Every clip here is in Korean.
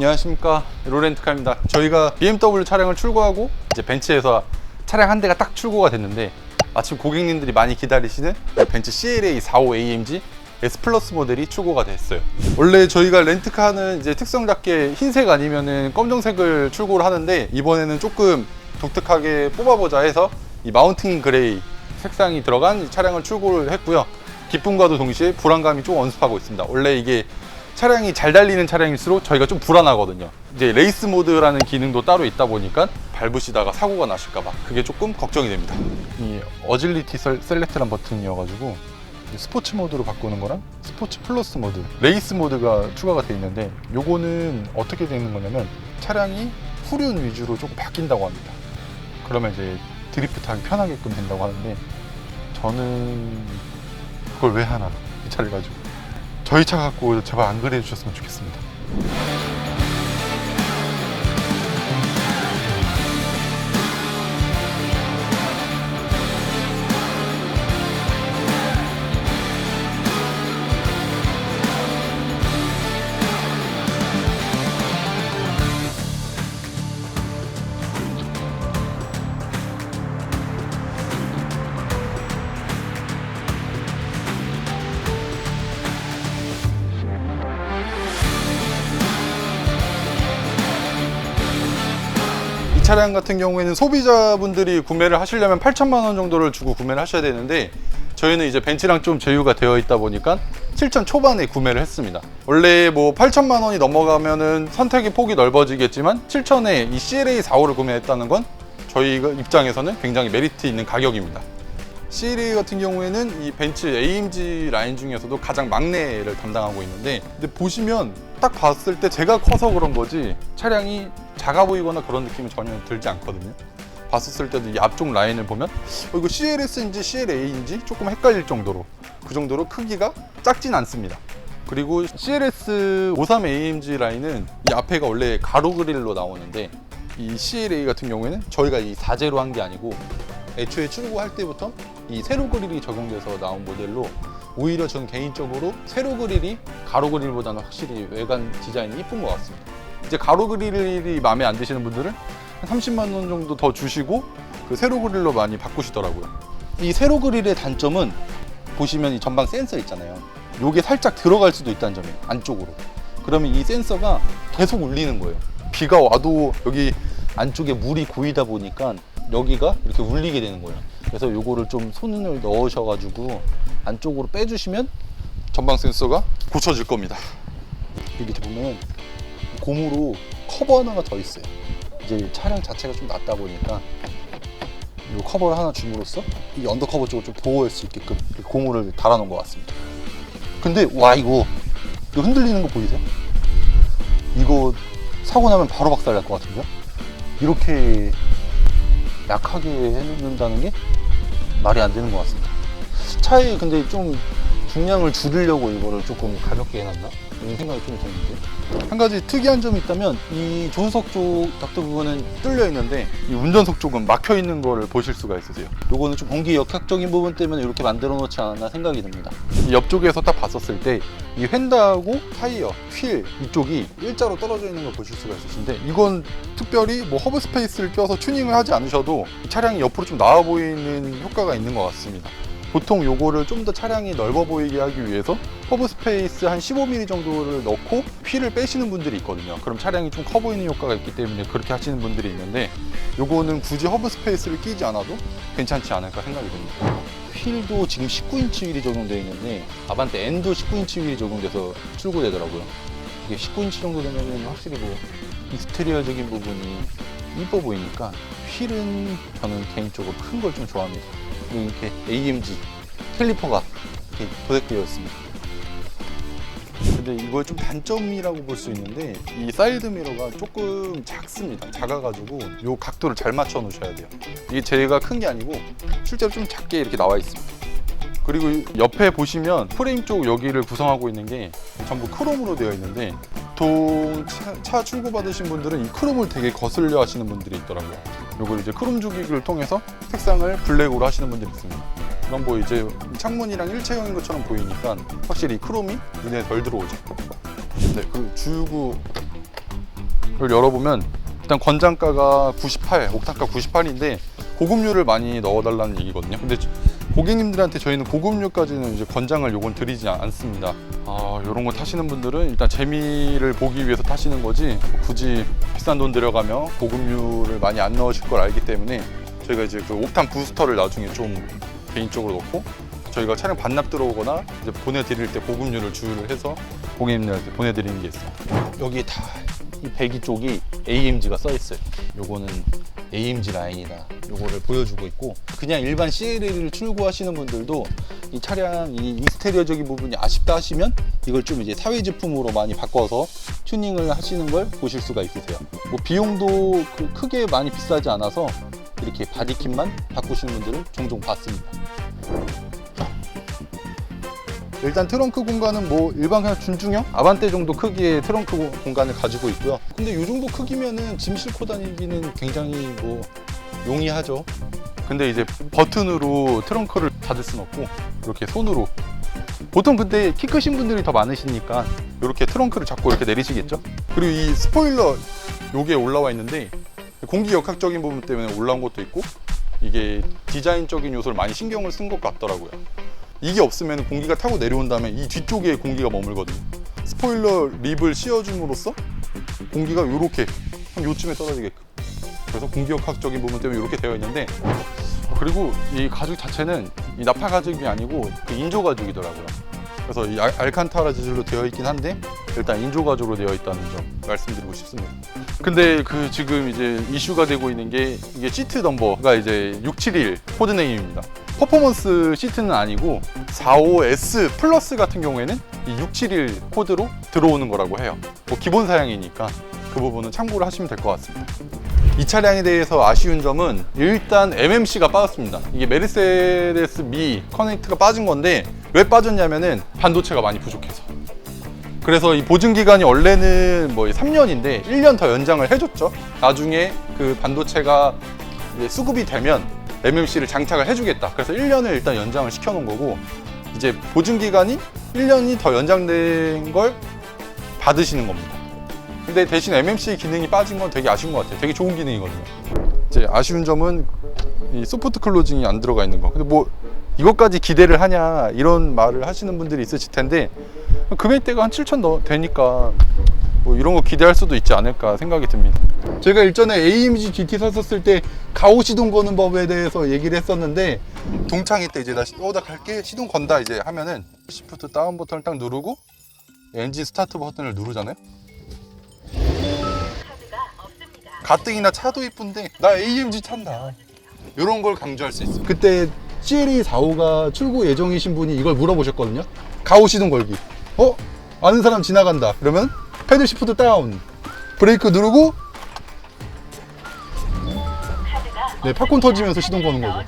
안녕하십니까, 로렌트카입니다. 저희가 BMW 차량을 출고하고 이제 벤츠에서 차량 한 대가 딱 출고가 됐는데, 마침 고객님들이 많이 기다리시는 벤츠 CLA 45 AMG S 플러스 모델이 출고가 됐어요. 원래 저희가 렌트카는 이제 특성답게 흰색 아니면은 검정색을 출고를 하는데, 이번에는 조금 독특하게 뽑아보자 해서 이 마운틴 그레이 색상이 들어간 이 차량을 출고를 했고요. 기쁨과도 동시에 불안감이 좀 엄습하고 있습니다. 원래 이게 차량이 잘 달리는 차량일수록 저희가 좀 불안하거든요. 이제 레이스 모드라는 기능도 따로 있다 보니까 밟으시다가 사고가 나실까봐 그게 조금 걱정이 됩니다. 이 어질리티 셀렉트란 버튼이어가지고 스포츠 모드로 바꾸는 거랑 스포츠 플러스 모드, 레이스 모드가 추가가 되어 있는데, 요거는 어떻게 되는 거냐면 차량이 후륜 위주로 조금 바뀐다고 합니다. 그러면 이제 드리프트 하기 편하게끔 된다고 하는데, 저는 그걸 왜 하나, 이 차를 가지고. 저희 차 갖고 제발 안 그래 주셨으면 좋겠습니다. 이 차량 같은 경우에는 소비자분들이 구매를 하시려면 8천만 원 정도를 주고 구매를 하셔야 되는데, 저희는 이제 벤츠랑 좀 제휴가 되어 있다 보니까 7천 초반에 구매를 했습니다. 원래 뭐 8천만 원이 넘어가면은 선택의 폭이 넓어지겠지만 7천에 이 CLA 45를 구매했다는 건 저희 입장에서는 굉장히 메리트 있는 가격입니다. CLA 같은 경우에는 이 벤츠 AMG 라인 중에서도 가장 막내를 담당하고 있는데, 근데 보시면 딱 봤을 때 제가 커서 그런 거지 차량이 작아 보이거나 그런 느낌이 전혀 들지 않거든요. 봤었을 때도 이 앞쪽 라인을 보면 이거 CLS인지 CLA인지 조금 헷갈릴 정도로, 그 정도로 크기가 작진 않습니다. 그리고 CLS 53 AMG 라인은 이 앞에가 원래 가로 그릴로 나오는데, 이 CLA 같은 경우에는 저희가 이 4제로 한 게 아니고 애초에 출고할 때부터 이 세로 그릴이 적용돼서 나온 모델로, 오히려 전 개인적으로 세로 그릴이 가로 그릴보다는 확실히 외관 디자인이 이쁜 것 같습니다. 이제 가로 그릴이 마음에 안 드시는 분들은 한 30만 원 정도 더 주시고 그 세로 그릴로 많이 바꾸시더라고요. 이 세로 그릴의 단점은 보시면 이 전방 센서 있잖아요. 요게 살짝 들어갈 수도 있다는 점이에요, 안쪽으로. 그러면 이 센서가 계속 울리는 거예요. 비가 와도 여기 안쪽에 물이 고이다 보니까 여기가 이렇게 울리게 되는 거예요. 그래서 요거를 좀 손을 넣으셔가지고 안쪽으로 빼주시면 전방 센서가 고쳐질 겁니다. 여기 보면 고무로 커버 하나가 더 있어요. 이제 차량 자체가 좀 낮다 보니까 이 커버를 하나 줌으로써 이 언더커버 쪽을 좀 보호할 수 있게끔 고무를 달아놓은 것 같습니다. 근데 와, 이거 흔들리는 거 보이세요? 이거 사고 나면 바로 박살 날 것 같은데요? 이렇게 약하게 해놓는다는 게 말이 안 되는 것 같습니다. 차에 근데 좀 중량을 줄이려고 이거를 조금 가볍게 해놨나? 이런 생각이 좀 드는데, 한 가지 특이한 점이 있다면 이 조수석 쪽 닥터 부분은 뚫려 있는데 이 운전석 쪽은 막혀 있는 거를 보실 수가 있으세요. 요거는 좀 공기 역학적인 부분 때문에 이렇게 만들어 놓지 않았나 생각이 듭니다. 이 옆쪽에서 딱 봤었을 때 이 휀다하고 타이어, 휠 이쪽이 일자로 떨어져 있는 걸 보실 수가 있으신데, 이건 특별히 뭐 허브 스페이스를 껴서 튜닝을 하지 않으셔도 차량이 옆으로 좀 나와 보이는 효과가 있는 것 같습니다. 보통 요거를 좀 더 차량이 넓어 보이게 하기 위해서 허브 스페이스 한 15mm 정도를 넣고 휠을 빼시는 분들이 있거든요. 그럼 차량이 좀 커 보이는 효과가 있기 때문에 그렇게 하시는 분들이 있는데, 요거는 굳이 허브 스페이스를 끼지 않아도 괜찮지 않을까 생각이 듭니다. 휠도 지금 19인치 휠이 적용되어 있는데 아반떼 N도 19인치 휠이 적용돼서 출고되더라고요. 이게 19인치 정도 되면 확실히 뭐 익스테리어적인 부분이 이뻐 보이니까 휠은 저는 개인적으로 큰 걸 좀 좋아합니다. 이렇게 AMG 캘리퍼가 이렇게 도색되어 있습니다. 근데 이걸 좀 단점이라고 볼 수 있는데, 이 사이드 미러가 조금 작습니다. 작아가지고 이 각도를 잘 맞춰 놓으셔야 돼요. 이게 제가 큰 게 아니고 실제로 좀 작게 이렇게 나와 있습니다. 그리고 옆에 보시면 프레임 쪽 여기를 구성하고 있는 게 전부 크롬으로 되어 있는데, 보통 차 출고 받으신 분들은 이 크롬을 되게 거슬려 하시는 분들이 있더라고요. 요걸 이제 크롬 주기를 통해서 색상을 블랙으로 하시는 분들이 있습니다. 그럼 뭐 이제 창문이랑 일체형인 것처럼 보이니까 확실히 크롬이 눈에 덜 들어오죠. 네, 그리고 주유구 이걸 열어보면 일단 권장가가 98, 옥탄가 98인데 고급류를 많이 넣어달라는 얘기거든요. 근데 고객님들한테 저희는 고급류까지는 이제 권장을 요건 드리지 않습니다. 이런 거 타시는 분들은 일단 재미를 보기 위해서 타시는 거지 굳이 비싼 돈 들여가며 고급류를 많이 안 넣으실 걸 알기 때문에 저희가 이제 그 옥탄 부스터를 나중에 좀 개인적으로 넣고 저희가 차량 반납 들어오거나 이제 보내드릴 때 고급류를 주유를 해서 고객님들한테 보내드리는 게 있어요. 여기 다 이 배기 쪽이 AMG가 써 있어요. 요거는 AMG 라인이다. 요거를 보여주고 있고 그냥 일반 CLA를 출고하시는 분들도 이 차량 이 인스테리어적인 부분이 아쉽다 하시면 이걸 좀 이제 사회 제품으로 많이 바꿔서 튜닝을 하시는 걸 보실 수가 있으세요. 뭐 비용도 크게 많이 비싸지 않아서 이렇게 바디킷만 바꾸시는 분들을 종종 봤습니다. 일단 트렁크 공간은 뭐 일반 그냥 준중형 아반떼 정도 크기의 트렁크 공간을 가지고 있고요. 근데 이 정도 크기면은 짐 싣고 다니기는 굉장히 뭐 용이하죠. 근데 이제 버튼으로 트렁크를 닫을 순 없고 이렇게 손으로 보통 근데 키 크신 분들이 더 많으시니까 이렇게 트렁크를 잡고 이렇게 내리시겠죠. 그리고 이 스포일러 요게 올라와 있는데 공기 역학적인 부분 때문에 올라온 것도 있고 이게 디자인적인 요소를 많이 신경을 쓴 것 같더라고요. 이게 없으면 공기가 타고 내려온 다음에 이 뒤쪽에 공기가 머물거든요. 스포일러 립을 씌워줌으로써 공기가 이렇게 한 요쯤에 떨어지게끔, 그래서 공기역학적인 부분 때문에 이렇게 되어 있는데, 그리고 이 가죽 자체는 이 나파 가죽이 아니고 그 인조 가죽이더라고요. 그래서 이 알칸타라 재질로 되어 있긴 한데 일단 인조 가죽으로 되어 있다는 점 말씀드리고 싶습니다. 근데 그 지금 이제 이슈가 되고 있는 게 이게 시트 넘버가 이제 671 코드네임입니다. 퍼포먼스 시트는 아니고 45S 플러스 같은 경우에는 이 671 코드로 들어오는 거라고 해요. 뭐 기본 사양이니까 그 부분은 참고를 하시면 될 것 같습니다. 이 차량에 대해서 아쉬운 점은 일단 MMC가 빠졌습니다. 이게 메르세데스 미 커넥트가 빠진 건데 왜 빠졌냐면은 반도체가 많이 부족해서. 그래서 이 보증 기간이 원래는 뭐 3년인데 1년 더 연장을 해줬죠. 나중에 그 반도체가 이제 수급이 되면 MMC를 장착을 해주겠다. 그래서 1년을 일단 연장을 시켜놓은 거고, 이제 보증 기간이 1년이 더 연장된 걸 받으시는 겁니다. 근데 대신 MMC 기능이 빠진 건 되게 아쉬운 것 같아요. 되게 좋은 기능이거든요. 이제 아쉬운 점은 이 소프트 클로징이 안 들어가 있는 거. 근데 뭐 이것까지 기대를 하냐 이런 말을 하시는 분들이 있으실 텐데 금액대가 한 7,000 되니까 뭐 이런 거 기대할 수도 있지 않을까 생각이 듭니다. 제가 일전에 AMG GT 샀었을 때 가오 시동 거는 법에 대해서 얘기를 했었는데, 동창회 때 이제 나 갈게 시동 건다 이제 하면은 시프트 다운 버튼을 딱 누르고 엔진 스타트 버튼을 누르잖아요. 가뜩이나 차도 이쁜데 나 AMG 탄다 이런 걸 강조할 수 있어요. 그때 CLA45가 출고 예정이신 분이 이걸 물어보셨거든요. 가오 시동 걸기. 아는 사람 지나간다 그러면 패들 시프트 다운, 브레이크 누르고 네, 팝콘 터지면서 시동 거는 거죠.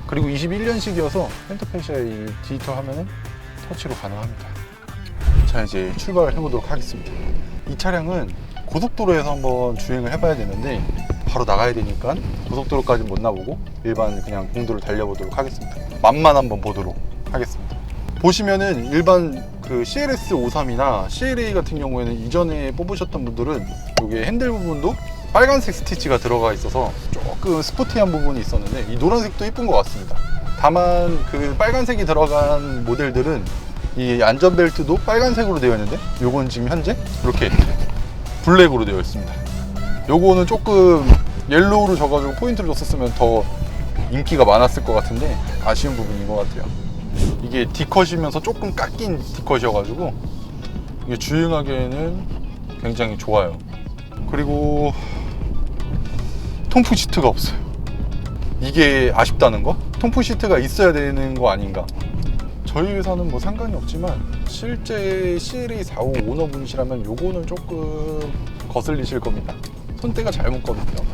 그리고 21년식이어서 펜터페시아의 디지털 화면은 터치로 가능합니다. 자, 이제 출발을 해보도록 하겠습니다. 이 차량은 고속도로에서 한번 주행을 해봐야 되는데 바로 나가야 되니까 고속도로까지 못 나보고 일반 그냥 공도를 달려보도록 하겠습니다. 맛만 한번 보도록 하겠습니다. 보시면은 일반 그 CLS53이나 CLA 같은 경우에는 이전에 뽑으셨던 분들은 이게 핸들 부분도 빨간색 스티치가 들어가 있어서 조금 스포티한 부분이 있었는데 이 노란색도 이쁜 것 같습니다. 다만 그 빨간색이 들어간 모델들은 이 안전벨트도 빨간색으로 되어 있는데 요건 지금 현재 이렇게 블랙으로 되어 있습니다. 요거는 조금 옐로우로 줘가지고 포인트를 줬었으면 더 인기가 많았을 것 같은데 아쉬운 부분인 것 같아요. 이게 D컷이면서 조금 깎인 D컷이어가지고 이게 주행하기에는 굉장히 좋아요. 그리고 통풍 시트가 없어요. 이게 아쉽다는 거? 통풍 시트가 있어야 되는 거 아닌가? 저희 회사는 뭐 상관이 없지만 실제 CLA45 오너분이시라면 요거는 조금 거슬리실 겁니다. 손때가 잘 묻거든요.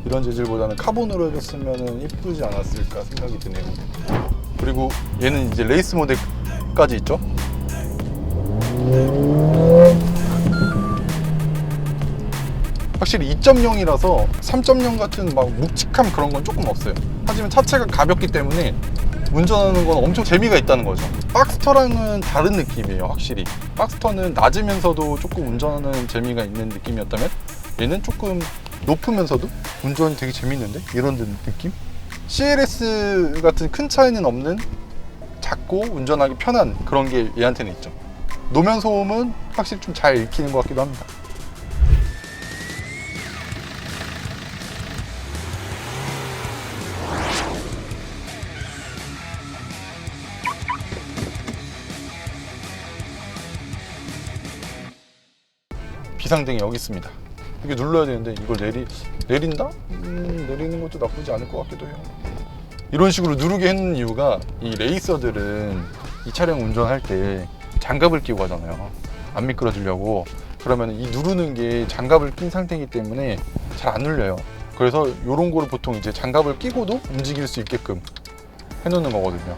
이런 재질보다는 카본으로 해줬으면 이쁘지 않았을까 생각이 드네요. 그리고 얘는 이제 레이스 모델까지 있죠. 확실히 2.0이라서 3.0 같은 막 묵직함 그런 건 조금 없어요. 하지만 차체가 가볍기 때문에 운전하는 건 엄청 재미가 있다는 거죠. 박스터랑은 다른 느낌이에요. 확실히 박스터는 낮으면서도 조금 운전하는 재미가 있는 느낌이었다면 얘는 조금 높으면서도 운전이 되게 재밌는데? 이런 느낌? CLS 같은 큰 차이는 없는 작고 운전하기 편한 그런 게 얘한테는 있죠. 노면 소음은 확실히 좀 잘 읽히는 것 같기도 합니다. 비상등이 여기 있습니다. 이게 눌러야 되는데 이걸 내린다? 내리는 것도 나쁘지 않을 것 같기도 해요. 이런 식으로 누르게 해놓는 이유가 이 레이서들은 이 차량 운전할 때 장갑을 끼고 가잖아요. 안 미끄러지려고. 그러면 이 누르는 게 장갑을 낀 상태이기 때문에 잘 안 눌려요. 그래서 이런 거를 보통 이제 장갑을 끼고도 움직일 수 있게끔 해놓는 거거든요.